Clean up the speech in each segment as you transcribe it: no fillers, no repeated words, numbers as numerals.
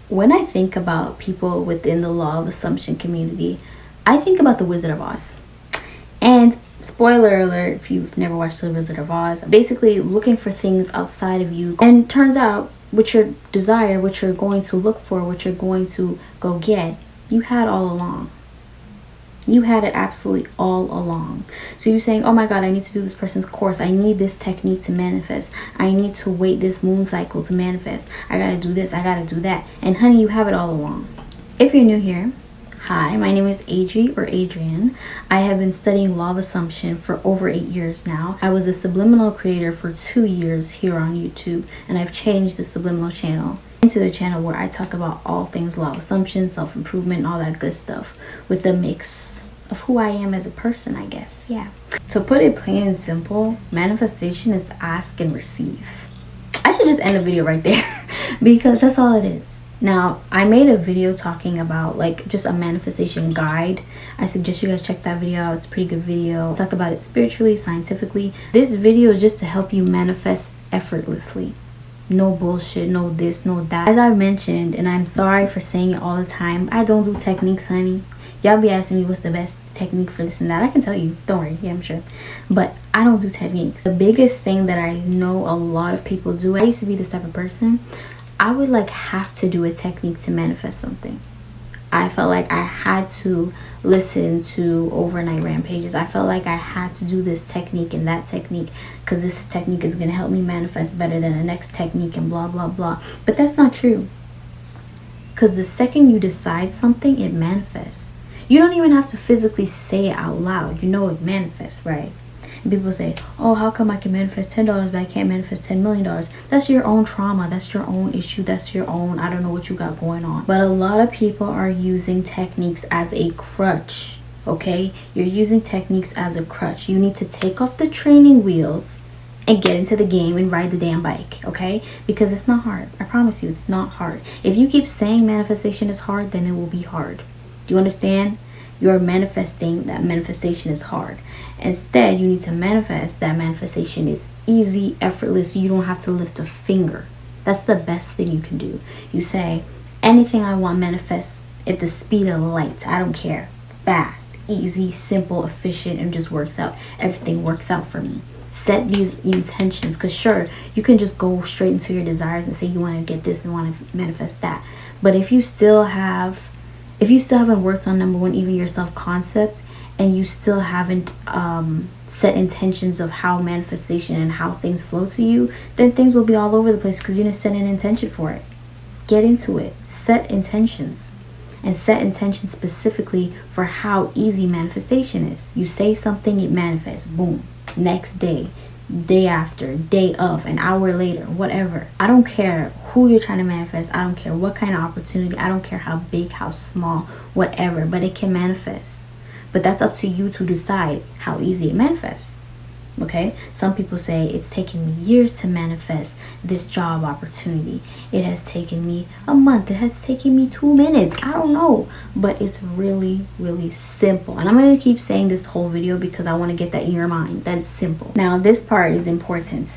When I think about people within the law of assumption community, I think about the Wizard of Oz. And spoiler alert, if you've never watched the Wizard of Oz, basically looking for things outside of you, and turns out what your desire, what you're going to look for, what you're going to go get, you had all along. You had it absolutely all along. So you're saying, oh my God, I need to do this person's course. I need this technique to manifest. I need to wait this moon cycle to manifest. I gotta do this, I gotta do that. And honey, you have it all along. If you're new here, hi, my name is Adri or Adrian. I have been studying law of assumption for over 8 years now. I was a subliminal creator for 2 years here on YouTube, and I've changed the subliminal channel into the channel where I talk about all things law of assumption, self-improvement, all that good stuff, with a mix of who I am as a person, I guess. Yeah. To put it plain and simple, manifestation is ask and receive. I should just end the video right there because that's all it is. Now, I made a video talking about like just a manifestation guide. I suggest you guys check that video out. It's a pretty good video. Talk about it spiritually, scientifically. This video is just to help you manifest effortlessly. No bullshit, no this, no that. As I've mentioned, and I'm sorry for saying it all the time, I don't do techniques, honey. Y'all be asking me what's the best technique for this and that. I can tell you, don't worry, yeah, I'm sure, but I don't do techniques. The biggest thing that I know a lot of people do, I used to be this type of person. I would like have to do a technique to manifest something. I felt like I had to listen to overnight rampages. I felt like I had to do this technique and that technique because this technique is going to help me manifest better than the next technique and blah blah blah. But that's not true, because the second you decide something, it manifests. You don't even have to physically say it out loud. You know it manifests, right? And people say, oh, how come I can manifest $10 but I can't manifest $10 million? That's your own trauma. That's your own issue. That's your own, I don't know what you got going on. But a lot of people are using techniques as a crutch, okay? You're using techniques as a crutch. You need to take off the training wheels and get into the game and ride the damn bike, okay? Because it's not hard. I promise you, it's not hard. If you keep saying manifestation is hard, then it will be hard. Do you understand? You are manifesting that manifestation is hard. Instead, you need to manifest that manifestation is easy, effortless. You don't have to lift a finger. That's the best thing you can do. You say, anything I want manifests at the speed of light. I don't care. Fast, easy, simple, efficient, and just works out. Everything works out for me. Set these intentions, because sure, you can just go straight into your desires and say you want to get this and want to manifest that. But if you still haven't worked on number one, even your self-concept, and you still haven't set intentions of how manifestation and how things flow to you, then things will be all over the place because you didn't set an intention for it. Get into it. Set intentions. And set intentions specifically for how easy manifestation is. You say something, it manifests. Boom. Next day, day after, day of, an hour later, whatever. I don't care who you're trying to manifest. I don't care what kind of opportunity. I don't care how big, how small, whatever, but it can manifest. But that's up to you to decide how easy it manifests. Okay? Some people say it's taken me years to manifest this job opportunity. It has taken me a month. It has taken me 2 minutes. I don't know. But it's really, really simple. And I'm going to keep saying this whole video because I want to get that in your mind. That's simple. Now, this part is important.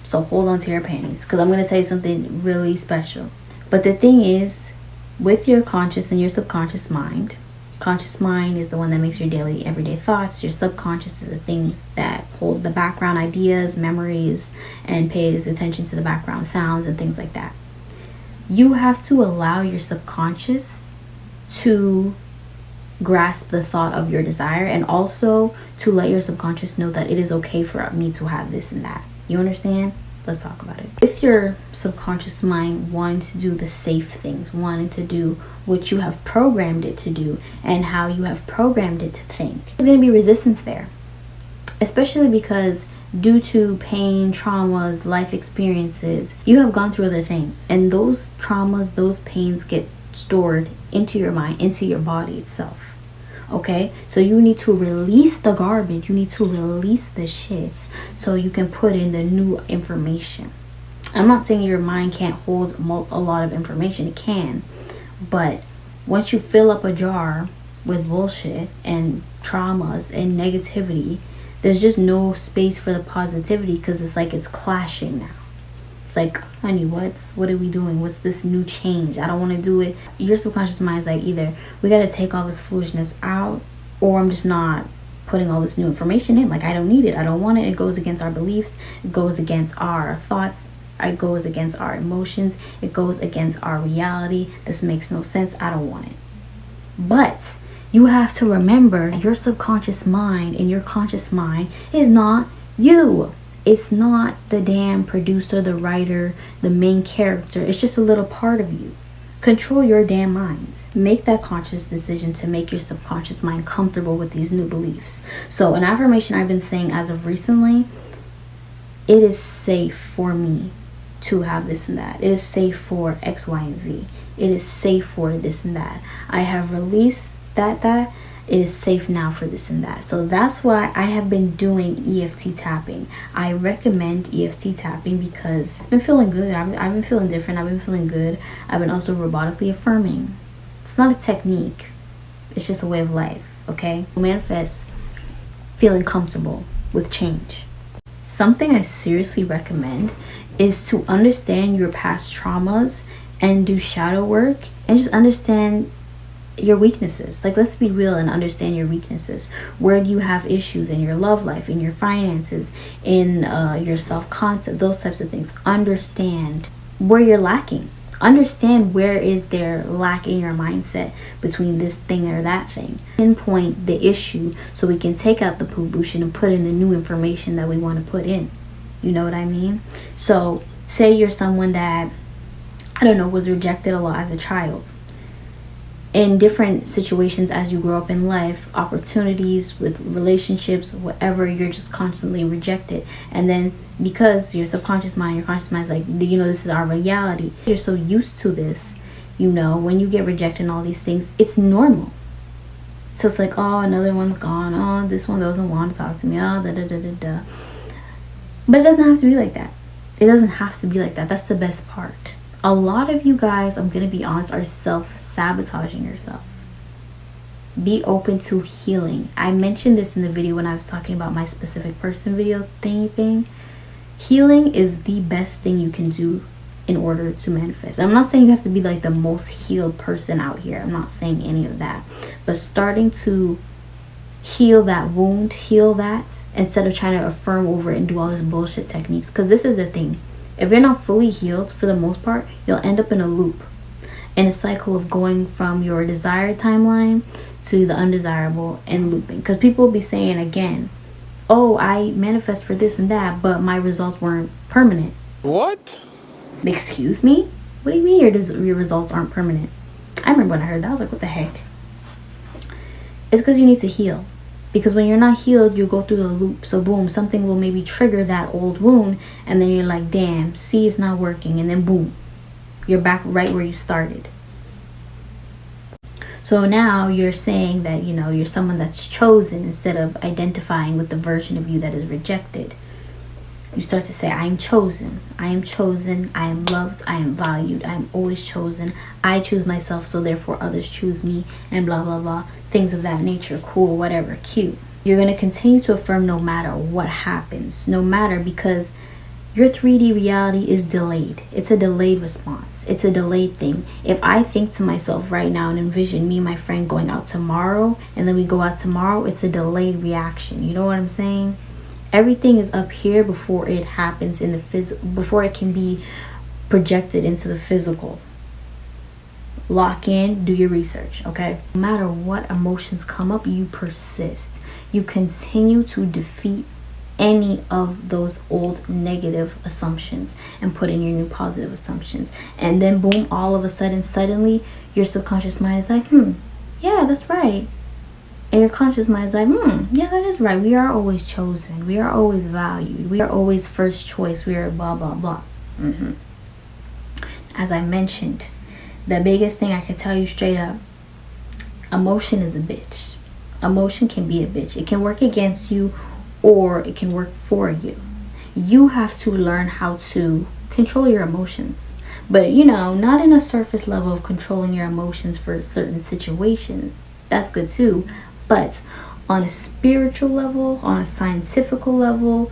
So hold on to your panties because I'm going to tell you something really special. But the thing is, with your conscious and your subconscious mind, conscious mind is the one that makes your daily everyday thoughts. Your subconscious is the things that hold the background ideas, memories, and pays attention to the background sounds and things like that. You have to allow your subconscious to grasp the thought of your desire, and also to let your subconscious know that it is okay for me to have this and that. You understand? Let's talk about it. With your subconscious mind wanting to do the safe things, wanting to do what you have programmed it to do and how you have programmed it to think, there's going to be resistance there, especially because due to pain, traumas, life experiences, you have gone through other things, and those traumas, those pains get stored into your mind, into your body itself. Okay, so you need to release the garbage. You need to release the shits so you can put in the new information. I'm not saying your mind can't hold a lot of information. It can, but once you fill up a jar with bullshit and traumas and negativity, there's just no space for the positivity because it's like it's clashing now. It's like, honey, what are we doing? What's this new change? I don't want to do it. Your subconscious mind is like, either we got to take all this foolishness out, or I'm just not putting all this new information in. Like, I don't need it. I don't want it. It goes against our beliefs. It goes against our thoughts. It goes against our emotions. It goes against our reality. This makes no sense. I don't want it. But you have to remember, your subconscious mind and your conscious mind is not you. It's not the damn producer, the writer, the main character. It's just a little part of you. Control your damn minds. Make that conscious decision to make your subconscious mind comfortable with these new beliefs. So an affirmation I've been saying as of recently: it is safe for me to have this and that. It is safe for X, Y, and Z. It is safe for this and that. I have released that. It is safe now for this and that. So that's why I have been doing EFT tapping. I recommend EFT tapping because it's been feeling good. I've been feeling different. I've been feeling good. I've been also robotically affirming. It's not a technique. It's just a way of life, okay? Manifest feeling comfortable with change. Something I seriously recommend is to understand your past traumas and do shadow work and just understand your weaknesses. Like, let's be real and understand your weaknesses. Where do you have issues in your love life, in your finances, in your self-concept, those types of things. Understand where you're lacking. Understand where is there lack in your mindset between this thing or that thing. Pinpoint the issue so we can take out the pollution and put in the new information that we want to put in. You know what I mean? So say you're someone that, I don't know, was rejected a lot as a child. In different situations as you grow up in life, opportunities with relationships, whatever, you're just constantly rejected. And then because your subconscious mind, your conscious mind is like, you know, this is our reality. You're so used to this, you know, when you get rejected and all these things, it's normal. So it's like, oh, another one's gone. Oh, this one doesn't want to talk to me. Oh, da da da da da. But it doesn't have to be like that. It doesn't have to be like that. That's the best part. A lot of you guys, I'm going to be honest, are self-sabotaging yourself. Be open to healing. I mentioned this in the video when I was talking about my specific person video thing. Healing is the best thing you can do in order to manifest. I'm not saying you have to be like the most healed person out here. I'm not saying any of that. But starting to heal that wound, heal that, instead of trying to affirm over it and do all this bullshit techniques. Because this is the thing. If you're not fully healed, for the most part, you'll end up in a loop, in a cycle of going from your desired timeline to the undesirable and looping. Because people will be saying again, oh, I manifest for this and that, but my results weren't permanent. What? Excuse me? What do you mean your results aren't permanent? I remember when I heard that, I was like, what the heck? It's because you need to heal. Because when you're not healed, you go through the loop. So boom, something will maybe trigger that old wound, and then you're like, damn, see, it's not working. And then boom, you're back right where you started. So now you're saying that, you know, you're someone that's chosen instead of identifying with the version of you that is rejected. You start to say, I am chosen. I am chosen. I am loved. I am valued. I am always chosen. I choose myself, so therefore others choose me, and blah, blah, blah. Things of that nature. Cool, whatever, cute. You're going to continue to affirm no matter what happens. No matter, because your 3D reality is delayed. It's a delayed response. It's a delayed thing. If I think to myself right now and envision me and my friend going out tomorrow, and then we go out tomorrow, it's a delayed reaction. You know what I'm saying? Everything is up here before it happens in the before it can be projected into the physical. Lock in, do your research, okay? No matter what emotions come up, you persist. You continue to defeat any of those old negative assumptions and put in your new positive assumptions. And then boom, all of a sudden, suddenly, your subconscious mind is like, yeah, that's right. And your conscious mind is like, yeah, that is right. We are always chosen. We are always valued. We are always first choice. We are blah, blah, blah. As I mentioned, the biggest thing I can tell you straight up, emotion is a bitch. Emotion can be a bitch. It can work against you or it can work for you. You have to learn how to control your emotions. But, you know, not in a surface level of controlling your emotions for certain situations. That's good too. But on a spiritual level, on a scientific level,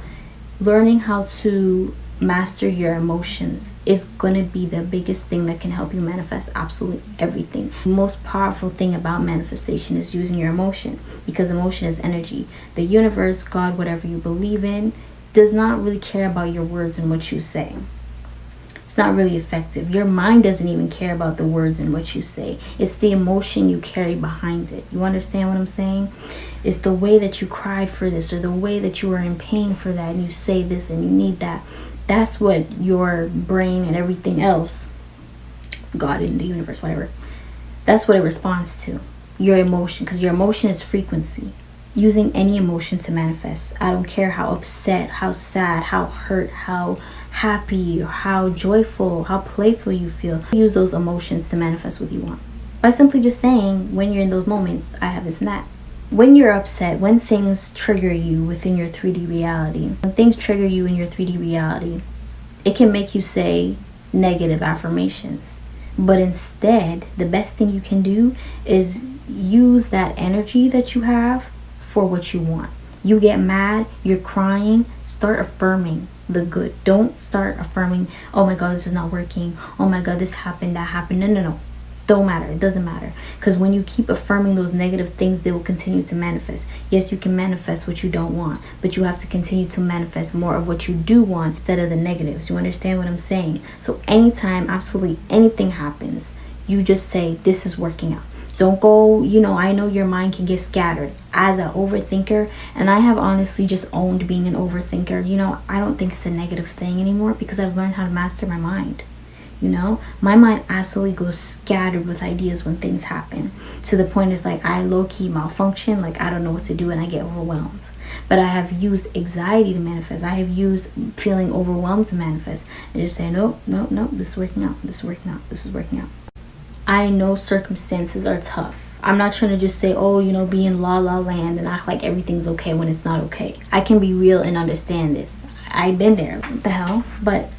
learning how to master your emotions is going to be the biggest thing that can help you manifest absolutely everything. The most powerful thing about manifestation is using your emotion, because emotion is energy. The universe, God, whatever you believe in, does not really care about your words and what you say. It's not really effective. Your mind doesn't even care about the words and what you say. It's the emotion you carry behind it. You understand what I'm saying? It's the way that you cried for this, or the way that you were in pain for that, and you say this and you need that. That's what your brain and everything else, God in the universe, whatever, that's what it responds to. Your emotion, because your emotion is frequency. Using any emotion to manifest. I don't care how upset, how sad, how hurt, how happy, how joyful, how playful you feel. Use those emotions to manifest what you want. By simply just saying, when you're in those moments, I have this and that. When you're upset, when things trigger you within your 3D reality, when things trigger you in your 3D reality, it can make you say negative affirmations. But instead, the best thing you can do is use that energy that you have for what you want. You get mad, you're crying, start affirming the good. Don't start affirming, oh my God, this is not working. Oh my God, this happened, that happened. No. Don't matter. It doesn't matter. Because when you keep affirming those negative things, they will continue to manifest. Yes, you can manifest what you don't want, but you have to continue to manifest more of what you do want instead of the negatives. You understand what I'm saying? So anytime absolutely anything happens, you just say, this is working out. Don't go, I know your mind can get scattered. As an overthinker, and I have honestly just owned being an overthinker, I don't think it's a negative thing anymore, because I've learned how to master my mind. My mind absolutely goes scattered with ideas when things happen, to the point it's like I low-key malfunction, like I don't know what to do and I get overwhelmed. But I have used anxiety to manifest. I have used feeling overwhelmed to manifest, and just say, nope, this is working out, this is working out, this is working out. I know circumstances are tough. I'm not trying to just say, be in la la land and act like everything's okay when it's not okay. I can be real and understand this. I've been there. What the hell? But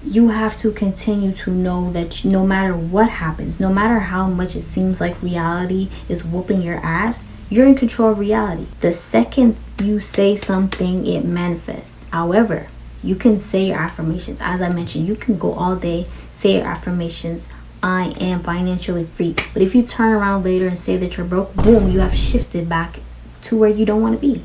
you have to continue to know that no matter what happens, no matter how much it seems like reality is whooping your ass, you're in control of reality. The second you say something, it manifests. However, you can say your affirmations. As I mentioned, you can go all day, say your affirmations. I am financially free. But if you turn around later and say that you're broke, boom, you have shifted back to where you don't want to be.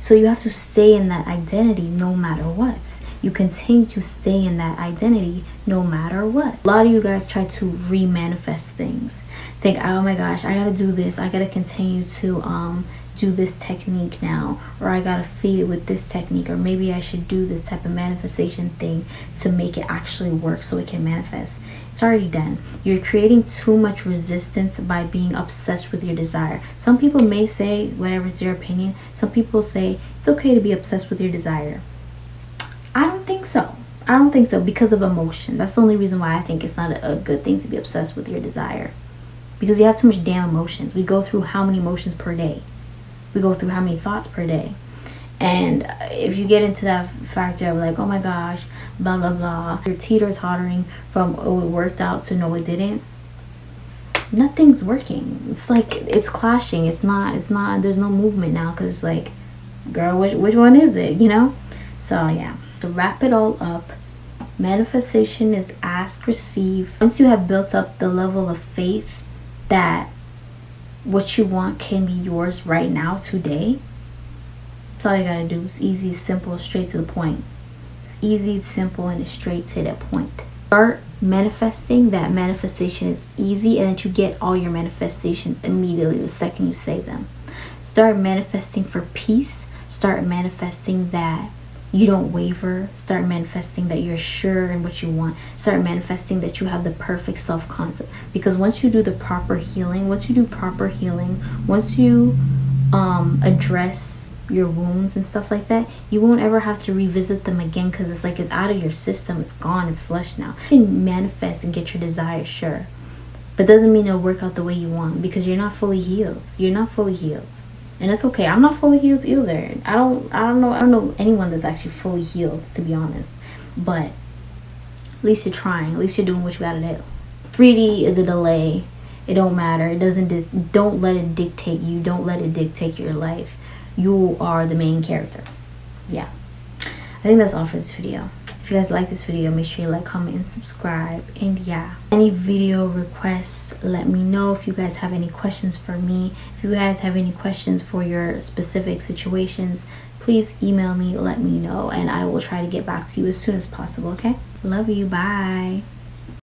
So you have to stay in that identity no matter what. You continue to stay in that identity no matter what. A lot of you guys try to re-manifest things. Think, oh my gosh, I gotta do this. I gotta continue to do this technique now, or I gotta feed it with this technique, or maybe I should do this type of manifestation thing to make it actually work so it can manifest. It's already done. You're creating too much resistance by being obsessed with your desire. Some people may say, whatever is their opinion, some people say it's okay to be obsessed with your desire. I don't think so. I don't think so, because of emotion. That's the only reason why I think it's not a good thing to be obsessed with your desire. Because you have too much damn emotions. We go through how many emotions per day? We go through how many thoughts per day? And if you get into that factor of like, oh my gosh, blah, blah, blah, you're teeter-tottering from, oh, it worked out to no, it didn't. Nothing's working. It's like, it's clashing. It's not, there's no movement now, because it's like, girl, which one is it, So yeah, to wrap it all up, manifestation is ask, receive. Once you have built up the level of faith that what you want can be yours right now, today, that's all you gotta do. It's easy, simple, straight to the point. It's easy, simple, and it's straight to the point. Start manifesting. That manifestation is easy, and that you get all your manifestations immediately the second you say them. Start manifesting for peace. Start manifesting that you don't waver. Start manifesting that you're sure in what you want. Start manifesting that you have the perfect self-concept. Because once you do the proper healing, once you address your wounds and stuff like that, you won't ever have to revisit them again, because it's like it's out of your system, it's gone, it's flushed now. You can manifest and get your desire, sure, but doesn't mean it'll work out the way you want, because you're not fully healed. You're not fully healed, and it's okay. I'm not fully healed either. I don't know anyone that's actually fully healed, to be honest, but at least you're trying. At least you're doing what you gotta do. 3D is a delay. It don't matter. It doesn't. Don't let it dictate you. Don't let it dictate your life. You are the main character. Yeah. I think that's all for this video. If you guys like this video, make sure you like, comment, and subscribe. And yeah, any video requests, let me know. If you guys have any questions for me, if you guys have any questions for your specific situations, please email me, let me know, and I will try to get back to you as soon as possible. Okay, love you, bye.